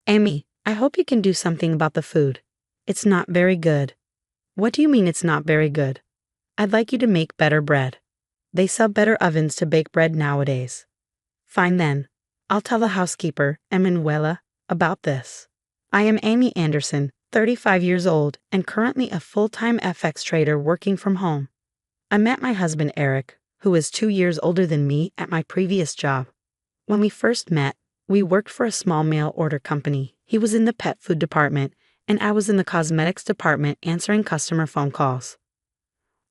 Amy, I hope you can do something about the food. It's not very good. What do you mean it's not very good? I'd like you to make better bread. They sell better ovens to bake bread nowadays. Fine then. I'll tell the housekeeper, Emanuela, about this. I am Amy Anderson, 35 years old, and currently a full-time FX trader working from home. I met my husband Eric, who is 2 years older than me, at my previous job. When we first met, we worked for a small mail order company. He was in the pet food department, and I was in the cosmetics department answering customer phone calls.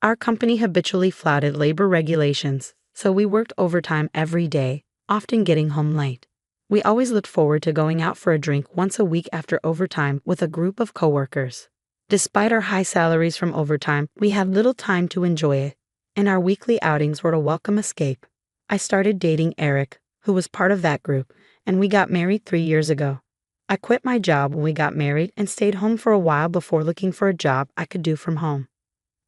Our company habitually flouted labor regulations, so we worked overtime every day, often getting home late. We always looked forward to going out for a drink once a week after overtime with a group of coworkers. Despite our high salaries from overtime, we had little time to enjoy it, and our weekly outings were a welcome escape. I started dating Eric, who was part of that group, and we got married 3 years ago. I quit my job when we got married and stayed home for a while before looking for a job I could do from home.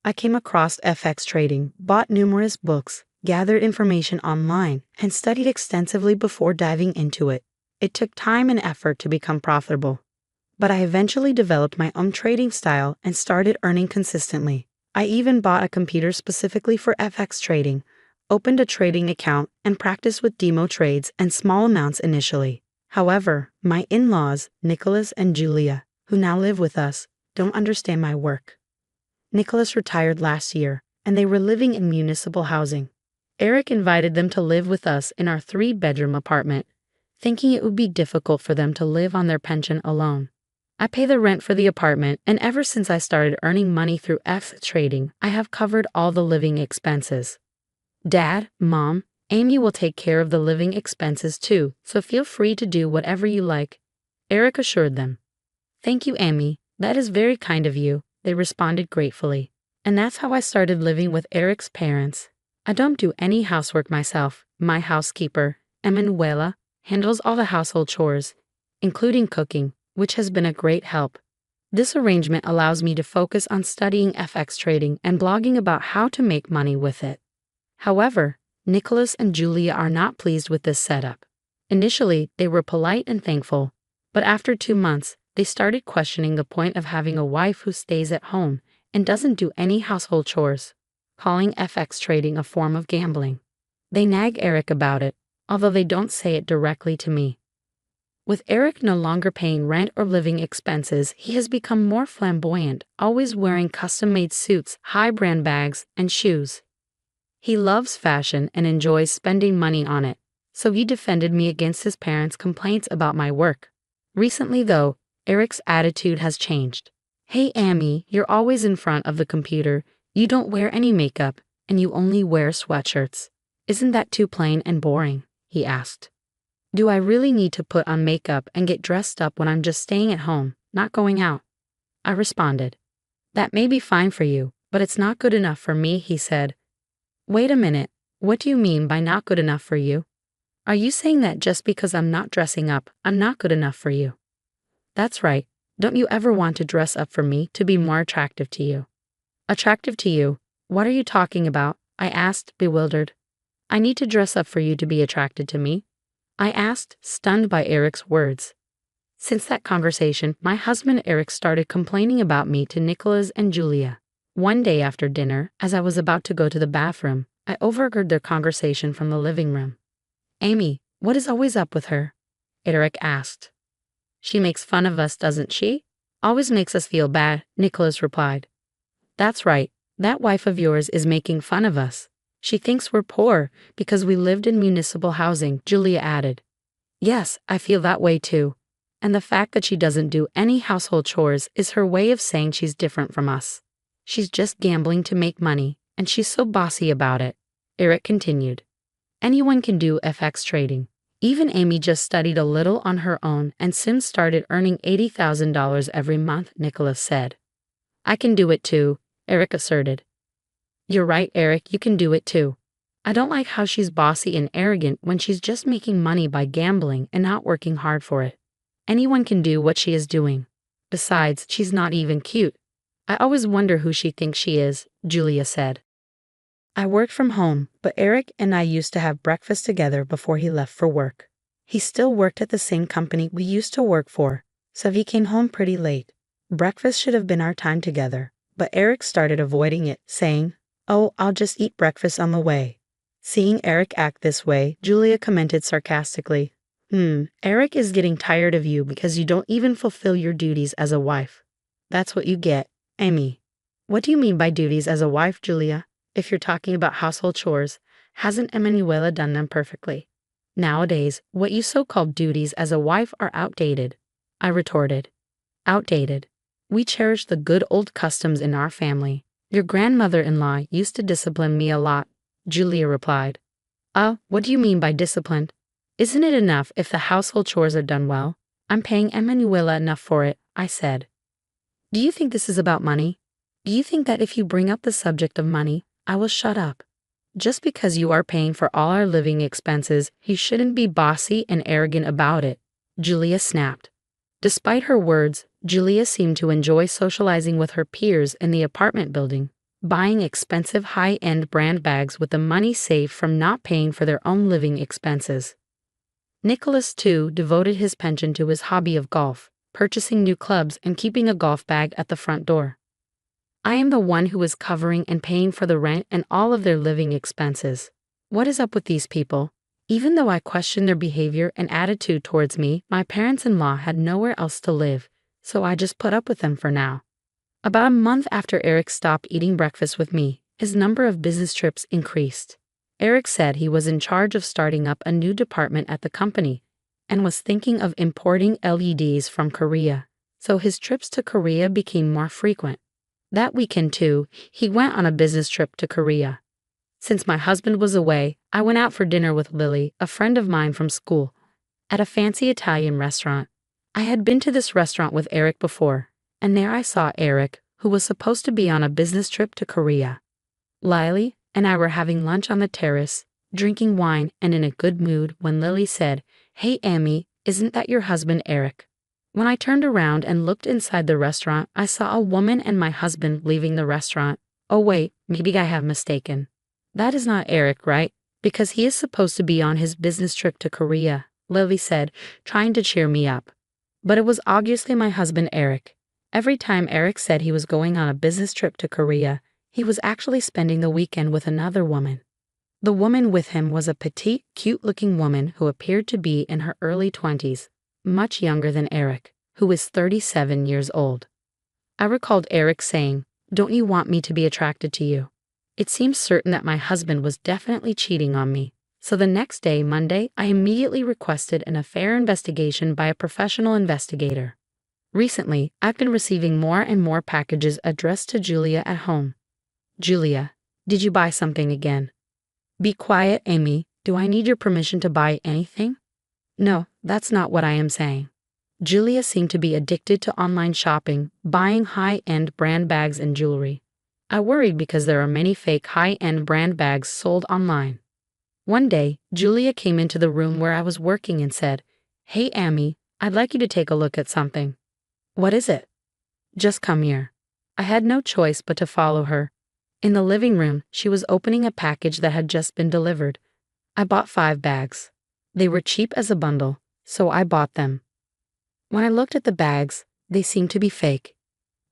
I came across FX trading, bought numerous books, gathered information online, and studied extensively before diving into it. It took time and effort to become profitable. But I eventually developed my own trading style and started earning consistently. I even bought a computer specifically for FX trading, opened a trading account, and practiced with demo trades and small amounts initially. However, my in-laws, Nicholas and Julia, who now live with us, don't understand my work. Nicholas retired last year, and they were living in municipal housing. Eric invited them to live with us in our 3-bedroom apartment, thinking it would be difficult for them to live on their pension alone. I pay the rent for the apartment, and ever since I started earning money through FX trading, I have covered all the living expenses. Dad, Mom, Amy will take care of the living expenses too, so feel free to do whatever you like, Eric assured them. Thank you, Amy. That is very kind of you, they responded gratefully. And that's how I started living with Eric's parents. I don't do any housework myself. My housekeeper, Emanuela, handles all the household chores, including cooking, which has been a great help. This arrangement allows me to focus on studying FX trading and blogging about how to make money with it. However, Nicholas and Julia are not pleased with this setup. Initially, they were polite and thankful, but after 2 months, they started questioning the point of having a wife who stays at home and doesn't do any household chores, calling FX trading a form of gambling. They nag Eric about it, although they don't say it directly to me. With Eric no longer paying rent or living expenses, he has become more flamboyant, always wearing custom-made suits, high-brand bags, and shoes. He loves fashion and enjoys spending money on it, so he defended me against his parents' complaints about my work. Recently, though, Eric's attitude has changed. Hey, Amy, you're always in front of the computer, you don't wear any makeup, and you only wear sweatshirts. Isn't that too plain and boring? He asked. Do I really need to put on makeup and get dressed up when I'm just staying at home, not going out? I responded. That may be fine for you, but it's not good enough for me, he said. Wait a minute, what do you mean by not good enough for you? Are you saying that just because I'm not dressing up, I'm not good enough for you? That's right. Don't you ever want to dress up for me to be more attractive to you? Attractive to you? What are you talking about? I asked, bewildered. I need to dress up for you to be attracted to me? I asked, stunned by Eric's words. Since that conversation, my husband Eric started complaining about me to Nicholas and Julia. One day after dinner, as I was about to go to the bathroom, I overheard their conversation from the living room. Amy, what is always up with her? Eric asked. She makes fun of us, doesn't she? Always makes us feel bad, Nicholas replied. That's right, that wife of yours is making fun of us. She thinks we're poor because we lived in municipal housing, Julia added. Yes, I feel that way too. And the fact that she doesn't do any household chores is her way of saying she's different from us. She's just gambling to make money, and she's so bossy about it, Eric continued. Anyone can do FX trading. Even Amy just studied a little on her own and soon started earning $80,000 every month, Nicholas said. I can do it too, Eric asserted. You're right, Eric, you can do it too. I don't like how she's bossy and arrogant when she's just making money by gambling and not working hard for it. Anyone can do what she is doing. Besides, she's not even cute. I always wonder who she thinks she is, Julia said. I worked from home, but Eric and I used to have breakfast together before he left for work. He still worked at the same company we used to work for, so he came home pretty late. Breakfast should have been our time together, but Eric started avoiding it, saying, "Oh, I'll just eat breakfast on the way." Seeing Eric act this way, Julia commented sarcastically, Eric is getting tired of you because you don't even fulfill your duties as a wife. That's what you get, Amy. What do you mean by duties as a wife, Julia? If you're talking about household chores, hasn't Emanuela done them perfectly? Nowadays, what you so-called duties as a wife are outdated, I retorted. Outdated. We cherish the good old customs in our family. Your grandmother-in-law used to discipline me a lot, Julia replied. What do you mean by disciplined? Isn't it enough if the household chores are done well? I'm paying Emanuela enough for it, I said. Do you think this is about money? Do you think that if you bring up the subject of money, I will shut up? Just because you are paying for all our living expenses, you shouldn't be bossy and arrogant about it, Julia snapped. Despite her words, Julia seemed to enjoy socializing with her peers in the apartment building, buying expensive high-end brand bags with the money saved from not paying for their own living expenses. Nicholas, too, devoted his pension to his hobby of golf, purchasing new clubs and keeping a golf bag at the front door. I am the one who is covering and paying for the rent and all of their living expenses. What is up with these people? Even though I questioned their behavior and attitude towards me, my parents-in-law had nowhere else to live, so I just put up with them for now. About a month after Eric stopped eating breakfast with me, his number of business trips increased. Eric said he was in charge of starting up a new department at the company and was thinking of importing LEDs from Korea, so his trips to Korea became more frequent. That weekend, too, he went on a business trip to Korea. Since my husband was away, I went out for dinner with Lily, a friend of mine from school, at a fancy Italian restaurant. I had been to this restaurant with Eric before, and there I saw Eric, who was supposed to be on a business trip to Korea. Lily and I were having lunch on the terrace, drinking wine and in a good mood when Lily said, "Hey Amy, isn't that your husband Eric?" When I turned around and looked inside the restaurant, I saw a woman and my husband leaving the restaurant. Oh wait, maybe I have mistaken. That is not Eric, right? Because he is supposed to be on his business trip to Korea, Lily said, trying to cheer me up. But it was obviously my husband Eric. Every time Eric said he was going on a business trip to Korea, he was actually spending the weekend with another woman. The woman with him was a petite, cute-looking woman who appeared to be in her early 20s, much younger than Eric, who is 37 years old. I recalled Eric saying, "Don't you want me to be attracted to you?" It seems certain that my husband was definitely cheating on me, so the next day, Monday, I immediately requested an affair investigation by a professional investigator. Recently, I've been receiving more and more packages addressed to Julia at home. Julia, did you buy something again? Be quiet, Amy. Do I need your permission to buy anything? No, that's not what I am saying. Julia seemed to be addicted to online shopping, buying high-end brand bags and jewelry. I worried because there are many fake high-end brand bags sold online. One day, Julia came into the room where I was working and said, "Hey Amy, I'd like you to take a look at something." "What is it?" "Just come here." I had no choice but to follow her. In the living room, she was opening a package that had just been delivered. I bought 5 bags. They were cheap as a bundle, so I bought them. When I looked at the bags, they seemed to be fake.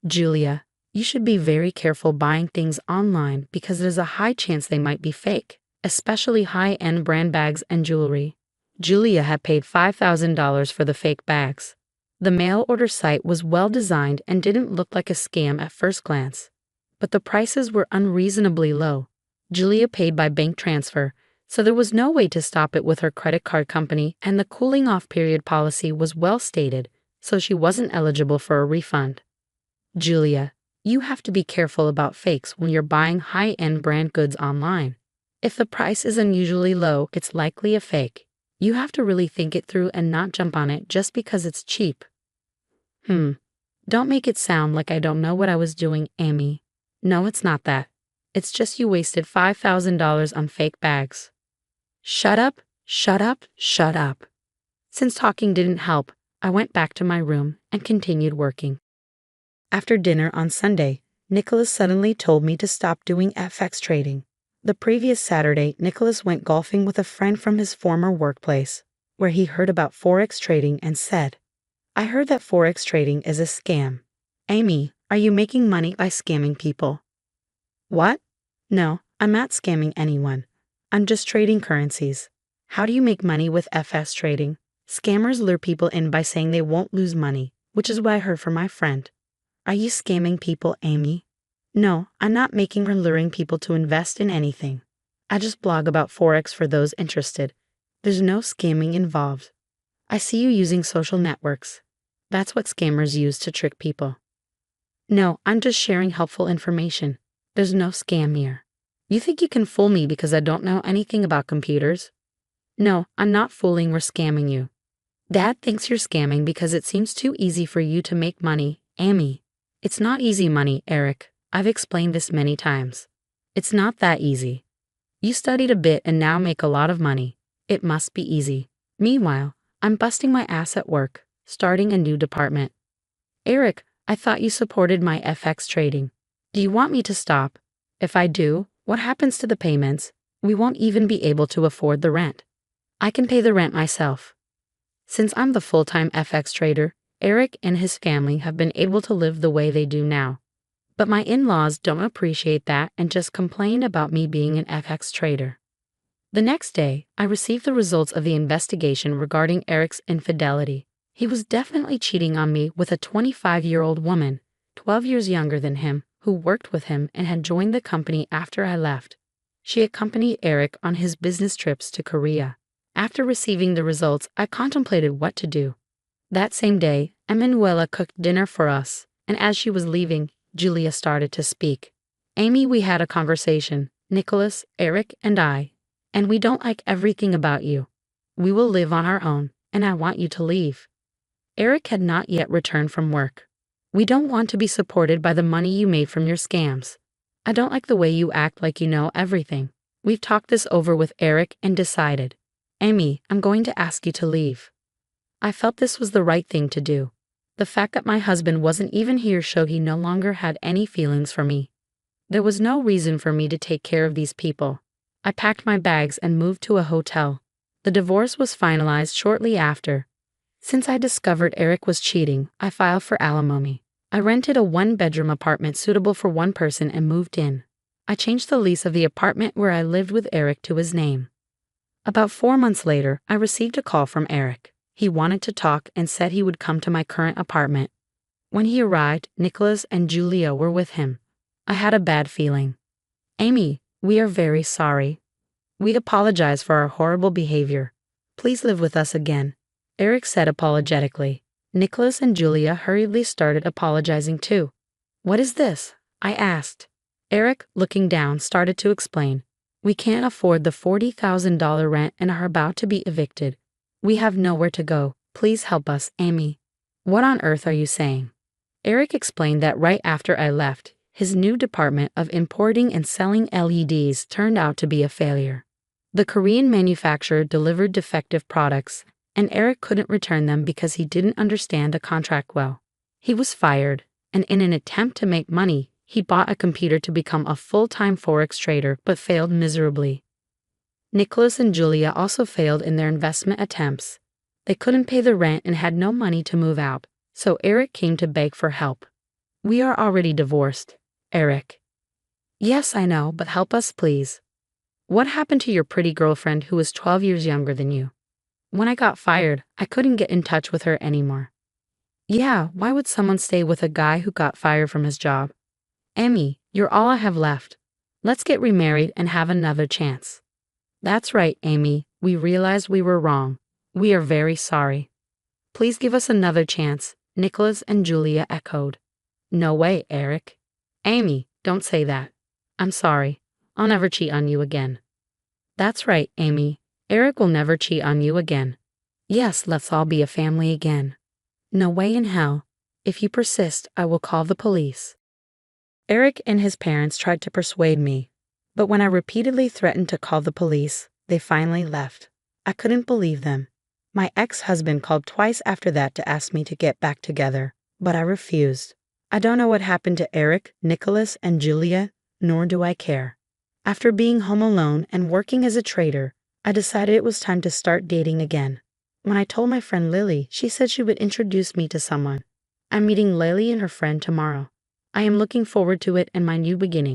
Julia, you should be very careful buying things online because there's a high chance they might be fake, especially high-end brand bags and jewelry. Julia had paid $5,000 for the fake bags. The mail order site was well designed and didn't look like a scam at first glance, but the prices were unreasonably low. Julia paid by bank transfer, so there was no way to stop it with her credit card company, and the cooling-off period policy was well stated, so she wasn't eligible for a refund. Julia, you have to be careful about fakes when you're buying high-end brand goods online. If the price is unusually low, it's likely a fake. You have to really think it through and not jump on it just because it's cheap. Don't make it sound like I don't know what I was doing, Amy. No, it's not that. It's just you wasted $5,000 on fake bags. Shut up, shut up, shut up. Since talking didn't help, I went back to my room and continued working. After dinner on Sunday, Nicholas suddenly told me to stop doing FX trading. The previous Saturday, Nicholas went golfing with a friend from his former workplace. where he heard about Forex trading and said, "I heard that Forex trading is a scam. Amy, are you making money by scamming people?" "What? No, I'm not scamming anyone. I'm just trading currencies. How do you make money with FS trading? Scammers lure people in by saying they won't lose money, which is what I heard from my friend. Are you scamming people, Amy?" "No, I'm not making or luring people to invest in anything. I just blog about Forex for those interested. There's no scamming involved. I see you using social networks. That's what scammers use to trick people." "No, I'm just sharing helpful information. There's no scam here. You think you can fool me because I don't know anything about computers?" "No, I'm not fooling or scamming you. Dad thinks you're scamming because it seems too easy for you to make money, Amy. It's not easy money, Eric. I've explained this many times. It's not that easy. You studied a bit and now make a lot of money. It must be easy. Meanwhile, I'm busting my ass at work, starting a new department." "Eric, I thought you supported my FX trading. Do you want me to stop? If I do, what happens to the payments? We won't even be able to afford the rent." "I can pay the rent myself." Since I'm the full-time FX trader, Eric and his family have been able to live the way they do now. But my in-laws don't appreciate that and just complain about me being an FX trader. The next day, I received the results of the investigation regarding Eric's infidelity. He was definitely cheating on me with a 25-year-old woman, 12 years younger than him, who worked with him and had joined the company after I left. She accompanied Eric on his business trips to Korea. After receiving the results, I contemplated what to do. That same day, Emanuela cooked dinner for us, and as she was leaving, Julia started to speak. "Amy, we had a conversation, Nicholas, Eric, and I, and we don't like everything about you. We will live on our own, and I want you to leave." Eric had not yet returned from work. "We don't want to be supported by the money you made from your scams. I don't like the way you act like you know everything. We've talked this over with Eric and decided. Amy, I'm going to ask you to leave." I felt this was the right thing to do. The fact that my husband wasn't even here showed he no longer had any feelings for me. There was no reason for me to take care of these people. I packed my bags and moved to a hotel. The divorce was finalized shortly after. Since I discovered Eric was cheating, I filed for alimony. I rented a one-bedroom apartment suitable for one person and moved in. I changed the lease of the apartment where I lived with Eric to his name. About 4 months later, I received a call from Eric. He wanted to talk and said he would come to my current apartment. When he arrived, Nicholas and Julia were with him. I had a bad feeling. "Amy, we are very sorry. We apologize for our horrible behavior. Please live with us again," Eric said apologetically. Nicholas and Julia hurriedly started apologizing too. "What is this?" I asked. Eric, looking down, started to explain. "We can't afford the $40,000 rent and are about to be evicted. We have nowhere to go. Please help us, Amy." "What on earth are you saying?" Eric explained that right after I left, his new department of importing and selling LEDs turned out to be a failure. The Korean manufacturer delivered defective products, and Eric couldn't return them because he didn't understand the contract well. He was fired, and in an attempt to make money, he bought a computer to become a full-time Forex trader but failed miserably. Nicholas and Julia also failed in their investment attempts. They couldn't pay the rent and had no money to move out, so Eric came to beg for help. "We are already divorced, Eric." "Yes, I know, but help us please. What happened to your pretty girlfriend who was 12 years younger than you?" "When I got fired, I couldn't get in touch with her anymore." "Yeah, why would someone stay with a guy who got fired from his job?" "Amy, you're all I have left. Let's get remarried and have another chance." "That's right, Amy. We realized we were wrong. We are very sorry." "Please give us another chance," Nicholas and Julia echoed. "No way, Eric." "Amy, don't say that. I'm sorry. I'll never cheat on you again." "That's right, Amy. Eric will never cheat on you again. Yes, let's all be a family again." "No way in hell. If you persist, I will call the police." Eric and his parents tried to persuade me, but when I repeatedly threatened to call the police, they finally left. I couldn't believe them. My ex-husband called twice after that to ask me to get back together, but I refused. I don't know what happened to Eric, Nicholas, and Julia, nor do I care. After being home alone and working as a trader, I decided it was time to start dating again. When I told my friend Lily, she said she would introduce me to someone. I'm meeting Lily and her friend tomorrow. I am looking forward to it and my new beginning.